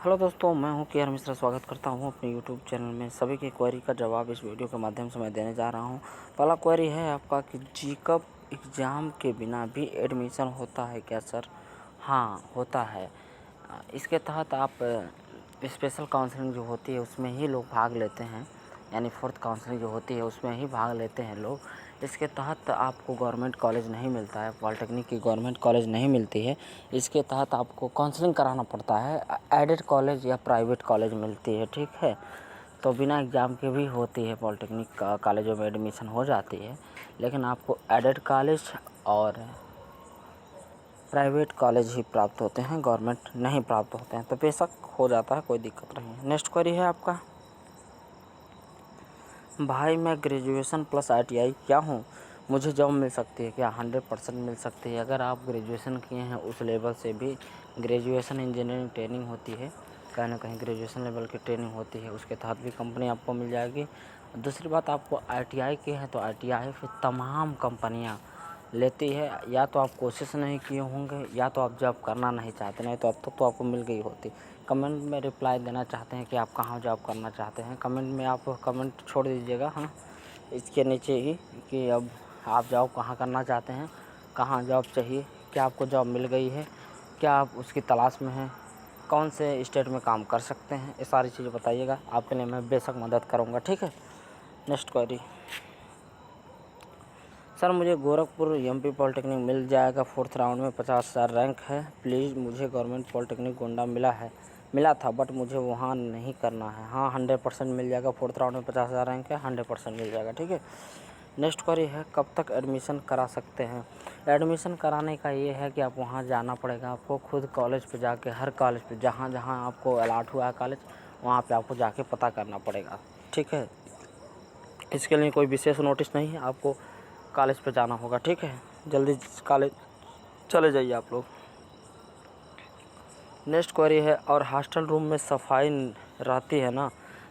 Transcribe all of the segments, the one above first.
Hello दोस्तों, मैं हूं के आर मिश्रा। स्वागत करता हूं अपने यूट्यूब चैनल में। सभी की क्वेरी का जवाब इस वीडियो के माध्यम से मैं देने जा रहा हूं। पहला क्वेरी है आपका कि जीकअप एग्ज़ाम के बिना भी एडमिशन होता है क्या सर? हाँ, होता है। इसके तहत आप स्पेशल काउंसलिंग जो होती है उसमें ही लोग भाग लेते हैं, यानी फोर्थ काउंसलिंग जो होती है उसमें ही भाग लेते हैं लोग। इसके तहत आपको गवर्नमेंट कॉलेज नहीं मिलता है, पॉलिटेक्निक की गवर्नमेंट कॉलेज नहीं मिलती है। इसके तहत आपको काउंसलिंग कराना पड़ता है, एडेड कॉलेज या प्राइवेट कॉलेज मिलती है, ठीक है। तो बिना एग्ज़ाम के भी होती है, पॉलिटेक्निक कॉलेजों में एडमिशन हो जाती है, लेकिन आपको एडेड कॉलेज और प्राइवेट कॉलेज ही प्राप्त होते हैं, गवर्नमेंट नहीं प्राप्त होते हैं। तो बेशक हो जाता है, कोई दिक्कत नहीं है। नेक्स्ट क्वेरी है आपका, भाई मैं ग्रेजुएशन प्लस ITI क्या हूँ, मुझे जॉब मिल सकती है क्या? 100% मिल सकती है। अगर आप ग्रेजुएशन किए हैं उस लेवल से भी ग्रेजुएशन इंजीनियरिंग ट्रेनिंग होती है, कहीं ना कहीं ग्रेजुएशन लेवल की ट्रेनिंग होती है, उसके तहत भी कंपनी आपको मिल जाएगी। दूसरी बात, आपको ITI की है तो ITI फिर तमाम कंपनियाँ लेती है। या तो आप कोशिश नहीं किए होंगे, या तो आप जॉब करना नहीं चाहते, नहीं तो अब तक तो आपको मिल गई होती। कमेंट में रिप्लाई देना चाहते हैं कि आप कहाँ जॉब करना चाहते हैं, कमेंट में आप कमेंट छोड़ दीजिएगा, हाँ, इसके नीचे ही, कि अब आप जॉब कहाँ करना चाहते हैं, कहाँ जॉब चाहिए, क्या आपको जॉब मिल गई है, क्या आप उसकी तलाश में हैं, कौन से स्टेट में काम कर सकते हैं, ये सारी चीज़ें बताइएगा। आपके लिए मैं बेशक मदद करूँगा, ठीक है। नेक्स्ट क्वेरी, सर मुझे गोरखपुर MP पॉलिटेक्निक मिल जाएगा, 4th राउंड में 50,000 रैंक है प्लीज़। मुझे गवर्नमेंट पॉलिटेक्निक गोंडा मिला था बट मुझे वहाँ नहीं करना है। हाँ, 100% मिल जाएगा। 4th राउंड में 50,000 रैंक है, 100% मिल जाएगा, ठीक है। नेक्स्ट क्वेरी है, कब तक एडमिशन करा सकते हैं? एडमिशन कराने का ये है कि आप वहाँ जाना पड़ेगा, आपको खुद कॉलेज पे जाके, हर कॉलेज पे जहाँ जहाँ आपको अलाट हुआ है कॉलेज, वहाँ पे आपको जाके पता करना पड़ेगा, ठीक है। इसके लिए कोई विशेष नोटिस नहीं है, आपको कॉलेज पे जाना होगा, ठीक है। जल्दी कॉलेज चले जाइए आप लोग। नेक्स्ट क्वेरी है, और हॉस्टल रूम में सफाई रहती है ना?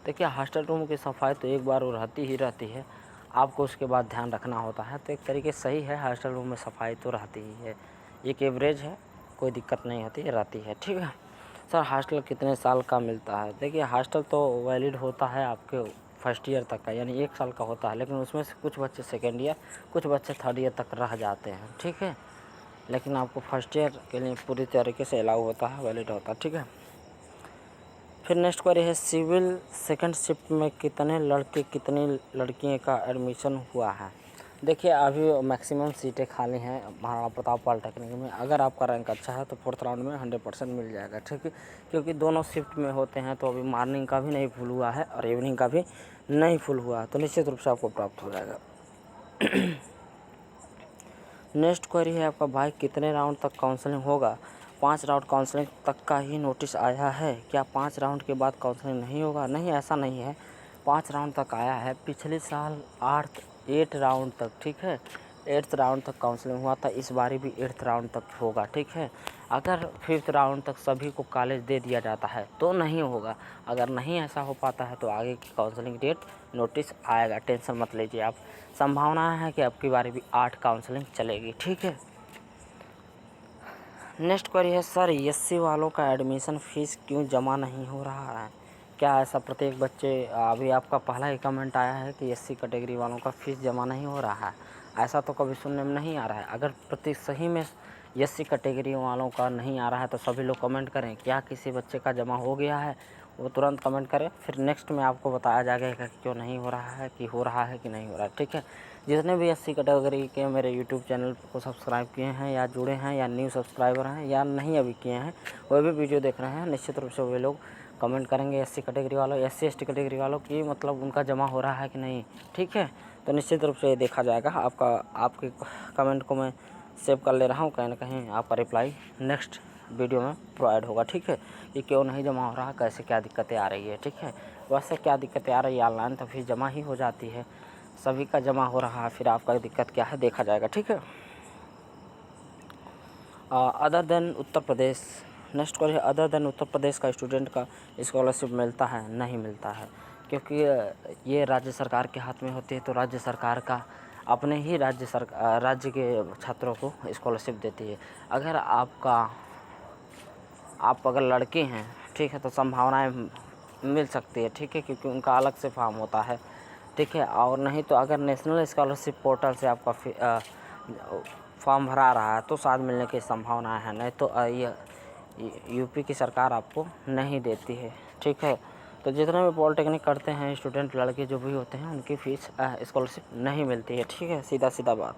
देखिए, हॉस्टल रूम की सफाई तो एक बार वो रहती ही रहती है, आपको उसके बाद ध्यान रखना होता है। तो एक तरीके से सही है, हॉस्टल रूम में सफाई तो रहती ही है, एक एवरेज है, कोई दिक्कत नहीं होती है, रहती है, ठीक है। सर हॉस्टल कितने साल का मिलता है? देखिए, हॉस्टल तो वैलिड होता है आपके फर्स्ट ईयर तक का, यानी 1 साल का होता है, लेकिन उसमें से कुछ बच्चे सेकेंड ईयर, कुछ बच्चे थर्ड ईयर तक रह जाते हैं, ठीक है। लेकिन आपको फर्स्ट ईयर के लिए पूरी तरीके से अलाउ होता है, वैलिड होता है, ठीक है। फिर नेक्स्ट क्वेरी है, सिविल सेकंड शिफ्ट में कितने लड़के कितनी लड़कियों का एडमिशन हुआ है? देखिए, अभी मैक्सिमम सीटें खाली हैं महाराणा प्रताप पॉलिटेक्निक में। अगर आपका रैंक अच्छा है तो 4th राउंड में 100% मिल जाएगा, ठीक है। क्योंकि दोनों शिफ्ट में होते हैं, तो अभी मॉर्निंग का भी नहीं फुल हुआ है और इवनिंग का भी नहीं फुल हुआ है, तो निश्चित रूप से आपको प्राप्त हो जाएगा। नेक्स्ट क्वेरी है आपका, भाई कितने राउंड तक काउंसलिंग होगा? 5 राउंड काउंसलिंग तक का ही नोटिस आया है, क्या 5 राउंड के बाद काउंसलिंग नहीं होगा? नहीं, ऐसा नहीं है, 5 राउंड तक आया है। पिछले साल 8 राउंड तक, ठीक है, 8th राउंड तक काउंसलिंग हुआ था, इस बारी भी 8th राउंड तक होगा, ठीक है। अगर 5th राउंड तक सभी को कॉलेज दे दिया जाता है तो नहीं होगा, अगर नहीं ऐसा हो पाता है तो आगे की काउंसलिंग डेट नोटिस आएगा, टेंशन मत लीजिए आप। संभावना है कि अब की बारी भी 8 काउंसलिंग चलेगी, ठीक है। नेक्स्ट क्वेरी है, सर SC वालों का एडमिशन फ़ीस क्यों जमा नहीं हो रहा है? क्या ऐसा प्रत्येक बच्चे, अभी आपका पहला ही कमेंट आया है कि SC कैटेगरी वालों का फ़ीस जमा नहीं हो रहा है, ऐसा तो कभी सुनने में नहीं आ रहा है। अगर प्रति सही में SC कैटेगरी वालों का नहीं आ रहा है तो सभी लोग कमेंट करें, क्या किसी बच्चे का जमा हो गया है, वो तुरंत कमेंट करें, फिर नेक्स्ट में आपको बताया जाएगा कि क्यों नहीं हो रहा है, कि हो रहा है कि नहीं हो रहा है, ठीक है। जितने भी SC कैटेगरी के मेरे यूट्यूब चैनल को सब्सक्राइब किए हैं, या जुड़े हैं, या न्यू सब्सक्राइबर हैं, या नहीं अभी किए हैं, वह भी वीडियो देख रहे हैं, निश्चित रूप से वे लोग कमेंट करेंगे SC कैटेगरी वालों, SC ST कैटेगरी वालों की, मतलब उनका जमा हो रहा है कि नहीं, ठीक है। तो निश्चित रूप से ये देखा जाएगा। आपके कमेंट को मैं सेव कर ले रहा हूँ, कहीं ना कहीं आपका रिप्लाई नेक्स्ट वीडियो में प्रोवाइड होगा, ठीक है, कि क्यों नहीं जमा हो रहा, कैसे क्या दिक्कतें आ रही है, ठीक है। वैसे क्या दिक्कतें आ रही है, ऑनलाइन तो फीस जमा ही हो जाती है, सभी का जमा हो रहा है, फिर आपका दिक्कत क्या है देखा जाएगा, ठीक है। Other than Uttar Pradesh, next question, other than Uttar Pradesh का स्टूडेंट का स्कॉलरशिप मिलता है? नहीं मिलता है, क्योंकि ये राज्य सरकार के हाथ में होती है, तो राज्य सरकार का अपने ही राज्य के छात्रों को स्कॉलरशिप देती है। अगर आप अगर लड़के हैं ठीक है, तो संभावनाएं मिल सकती है, ठीक है, क्योंकि उनका अलग से फॉर्म होता है, ठीक है। और नहीं तो अगर नेशनल स्कॉलरशिप पोर्टल से आपका फॉर्म भरा रहा है तो शायद मिलने की संभावना है, नहीं तो ये यूपी की सरकार आपको नहीं देती है, ठीक है। तो जितने भी पॉलिटेक्निक करते हैं स्टूडेंट लड़के जो भी होते हैं उनकी फ़ीस स्कॉलरशिप नहीं मिलती है, ठीक है, सीधा सीधा बात।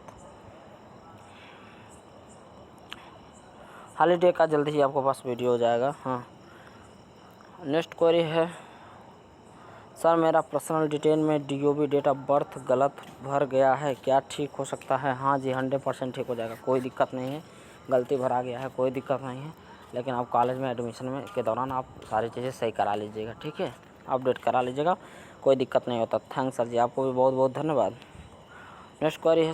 हॉलीडे का जल्दी ही आपको पास वीडियो हो जाएगा। हाँ, नेक्स्ट क्वेरी है, सर मेरा पर्सनल डिटेल में DOB डेट ऑफ बर्थ गलत भर गया है, क्या ठीक हो सकता है? हाँ जी, 100% ठीक हो जाएगा, कोई दिक्कत नहीं है। गलती भरा गया है, कोई दिक्कत नहीं है, लेकिन आप कॉलेज में एडमिशन में के दौरान आप सारी चीज़ें सही करा लीजिएगा, ठीक है, अपडेट करा लीजिएगा, कोई दिक्कत नहीं होता। थैंक्स सर जी, आपको भी बहुत बहुत धन्यवाद। नेक्स्ट क्वेरी है,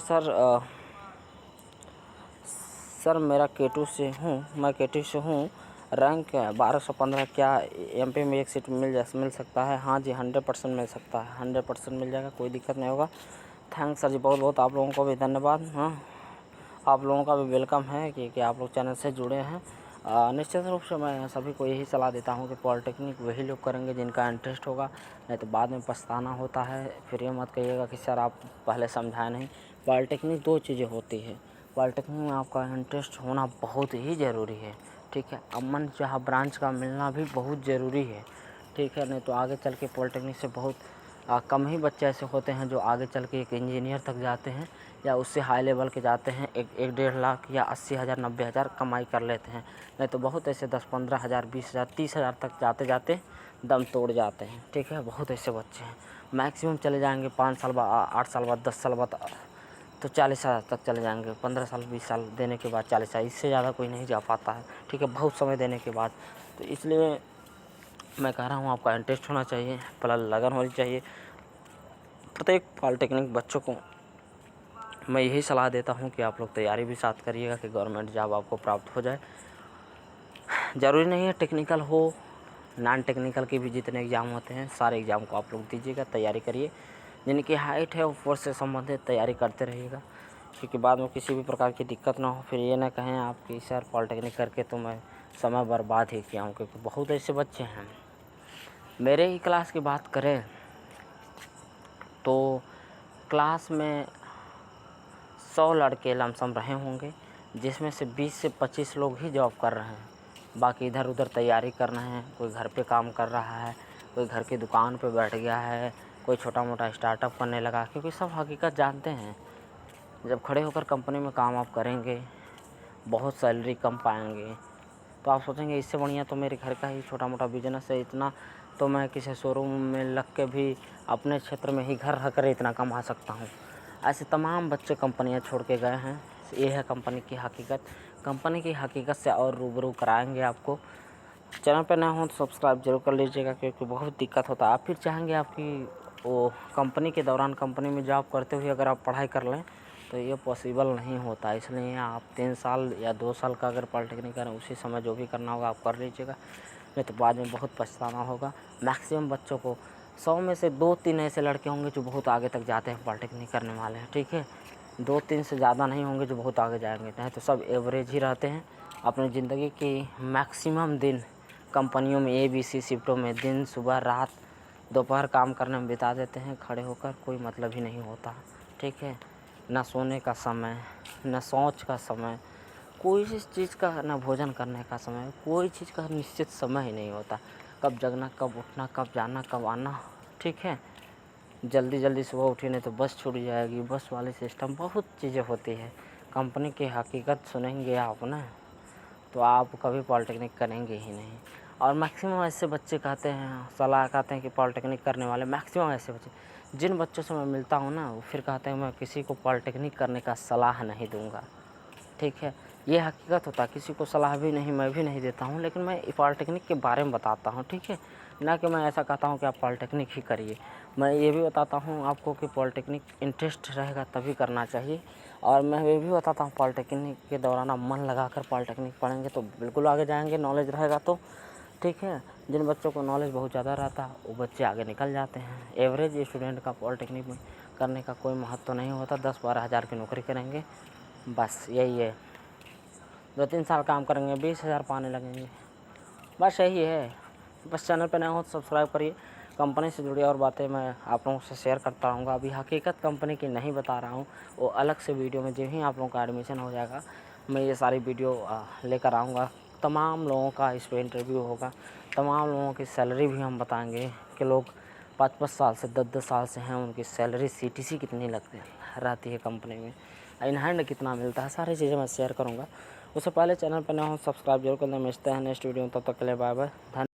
सर मेरा K2 से हूँ, मैं K2 से हूँ, रैंक 1215, क्या MP में एक सीट मिल सकता है? हाँ जी, 100% मिल सकता है, 100% मिल जाएगा, कोई दिक्कत नहीं होगा। थैंक्स सर जी, बहुत बहुत आप लोगों को भी धन्यवाद। हाँ, आप लोगों का भी वेलकम है कि आप लोग चैनल से जुड़े हैं। निश्चित रूप से मैं सभी को यही सलाह देता हूँ कि पॉलिटेक्निक वही लोग करेंगे जिनका इंटरेस्ट होगा, नहीं तो बाद में पछताना होता है। फिर ये मत कहिएगा कि सर आप पहले समझाए नहीं। पॉलिटेक्निक 2 चीज़ें होती है, पॉलिटेक्निक में आपका इंटरेस्ट होना बहुत ही ज़रूरी है, ठीक है। अमन चाह ब्रांच का मिलना भी बहुत ज़रूरी है, ठीक है, नहीं तो आगे चल के पॉलिटेक्निक से बहुत कम ही बच्चे ऐसे होते हैं जो आगे चल के एक इंजीनियर तक जाते हैं या उससे हाई लेवल के जाते हैं, 1-1.5 लाख या 80,000 90,000 कमाई कर लेते हैं, नहीं तो बहुत ऐसे 10-15 हज़ार 20,000 30,000 तक जाते जाते दम तोड़ जाते हैं, ठीक है। बहुत ऐसे बच्चे हैं, मैक्सिमम चले जाएंगे 5 साल बाद, 8 साल बाद, 10 साल बाद तो 40,000 तक चले जाएंगे, 15 साल 20 साल देने के बाद 40,000, इससे ज़्यादा कोई नहीं जा पाता है, ठीक है, बहुत समय देने के बाद। तो इसलिए मैं कह रहा हूँ आपका इंटरेस्ट होना चाहिए, प्लस लगन होनी चाहिए। प्रत्येक पॉलिटेक्निक बच्चों को मैं यही सलाह देता हूँ कि आप लोग तैयारी भी साथ करिएगा कि गवर्नमेंट जॉब आपको प्राप्त हो जाए। ज़रूरी नहीं है टेक्निकल हो, नॉन टेक्निकल के भी जितने एग्ज़ाम होते हैं सारे एग्ज़ाम को आप लोग दीजिएगा, तैयारी करिए। जिनकी हाइट है ऊपर से संबंधित तैयारी करते रहिएगा, क्योंकि बाद में किसी भी प्रकार की दिक्कत ना हो, फिर ये ना कहें आप कि सर पॉलिटेक्निक करके तो मैं समय बर्बाद ही किया हूँ, क्योंकि बहुत ऐसे बच्चे हैं। मेरे ही क्लास की बात करें तो क्लास में 100 लड़के लमसम रहे होंगे, जिसमें से 20 से 25 लोग ही जॉब कर रहे हैं, बाकी इधर उधर तैयारी कर रहे हैं। कोई घर पे काम कर रहा है, कोई घर की दुकान पे बैठ गया है, कोई छोटा मोटा स्टार्टअप करने लगा, क्योंकि सब हकीकत जानते हैं जब खड़े होकर कंपनी में काम आप करेंगे बहुत सैलरी कम पाएंगे, तो आप सोचेंगे इससे बढ़िया तो मेरे घर का ही छोटा मोटा बिजनेस है, इतना तो मैं किसी शोरूम में लग के भी अपने क्षेत्र में ही घर रह कर इतना कमा सकता हूँ। ऐसे तमाम बच्चे कंपनियां छोड़ के गए हैं। ये है कंपनी की हकीकत। कंपनी की हकीकत से और रूबरू कराएंगे आपको। चैनल पर नया हो तो सब्सक्राइब जरूर कर लीजिएगा, क्योंकि बहुत दिक्कत होता है। आप फिर चाहेंगे आपकी वो कंपनी के दौरान कंपनी में जॉब करते हुए अगर आप पढ़ाई कर लें तो ये पॉसिबल नहीं होता। इसलिए आप 3 साल या 2 साल का अगर पॉलिटेक्निक करें उसी समय जो भी करना होगा आप कर लीजिएगा, नहीं तो बाद में बहुत पछताना होगा। मैक्सिमम बच्चों को 100 में से 2-3 ऐसे लड़के होंगे जो बहुत आगे तक जाते हैं पॉलिटेक्निक करने वाले हैं, ठीक है। 2-3 से ज़्यादा नहीं होंगे जो बहुत आगे जाएंगे, नहीं तो सब एवरेज ही रहते हैं। अपनी ज़िंदगी की मैक्सिमम दिन कंपनियों में ABC शिफ्टों में दिन सुबह रात दोपहर काम करने में बिता देते हैं खड़े होकर, कोई मतलब ही नहीं होता, ठीक है। ना सोने का समय, ना शौच का समय, कोई चीज़ का, ना भोजन करने का समय, कोई चीज़ का निश्चित समय ही नहीं होता। कब जगना, कब उठना, कब जाना, कब आना, ठीक है। जल्दी जल्दी सुबह उठी नहीं तो बस छूट जाएगी, बस वाले सिस्टम, बहुत चीज़ें होती है। कंपनी की हकीकत सुनेंगे आप ना तो आप कभी पॉलिटेक्निक करेंगे ही नहीं। और मैक्सिमम ऐसे बच्चे कहते हैं, सलाह कहते हैं कि पॉलिटेक्निक करने वाले मैक्सिमम ऐसे बच्चे, जिन बच्चों से मैं मिलता हूँ ना वो फिर कहते हैं मैं किसी को पॉलिटेक्निक करने का सलाह नहीं दूंगा, ठीक है। ये हकीकत होता है, किसी को सलाह भी नहीं, मैं भी नहीं देता हूँ, लेकिन मैं पॉलिटेक्निक के बारे में बताता हूँ, ठीक है। ना कि मैं ऐसा कहता हूँ कि आप पॉलिटेक्निक ही करिए। मैं ये भी बताता हूँ आपको कि पॉलिटेक्निक इंटरेस्ट रहेगा तभी करना चाहिए। और मैं ये भी बताता हूँ पॉलिटेक्निक के दौरान आप मन लगाकर पॉलिटेक्निक पढ़ेंगे तो बिल्कुल आगे जाएंगे, नॉलेज रहेगा तो, ठीक है। जिन बच्चों को नॉलेज बहुत ज़्यादा रहता है वो बच्चे आगे निकल जाते हैं। एवरेज स्टूडेंट का पॉलिटेक्निक में करने का कोई महत्व नहीं होता। 10-12 हज़ार की नौकरी करेंगे, बस यही है। 2-3 साल काम करेंगे 20,000 पाने लगेंगे, बस यही है। बस चैनल पर नए हो तो सब्सक्राइब करिए। कंपनी से जुड़ी और बातें मैं आप लोगों से शेयर करता रहूँगा। अभी हकीकत कंपनी की नहीं बता रहा हूँ, वो अलग से वीडियो में जब ही आप लोगों का एडमिशन हो जाएगा मैं ये सारी वीडियो लेकर आऊँगा। तमाम लोगों का इस पर इंटरव्यू होगा, तमाम लोगों की सैलरी भी हम बताएंगे कि लोग 5-5 साल से 10-10 साल से हैं, उनकी सैलरी CTC कितनी लगती रहती है कंपनी में, इन हैंड कितना मिलता है, सारी चीज़ें मैं शेयर करूँगा। उससे पहले चैनल पर नए हो सब्सक्राइब जरूर कर लें। मिलते हैं नेक्स्ट वीडियो में, तब तक के लिए बाय बाय।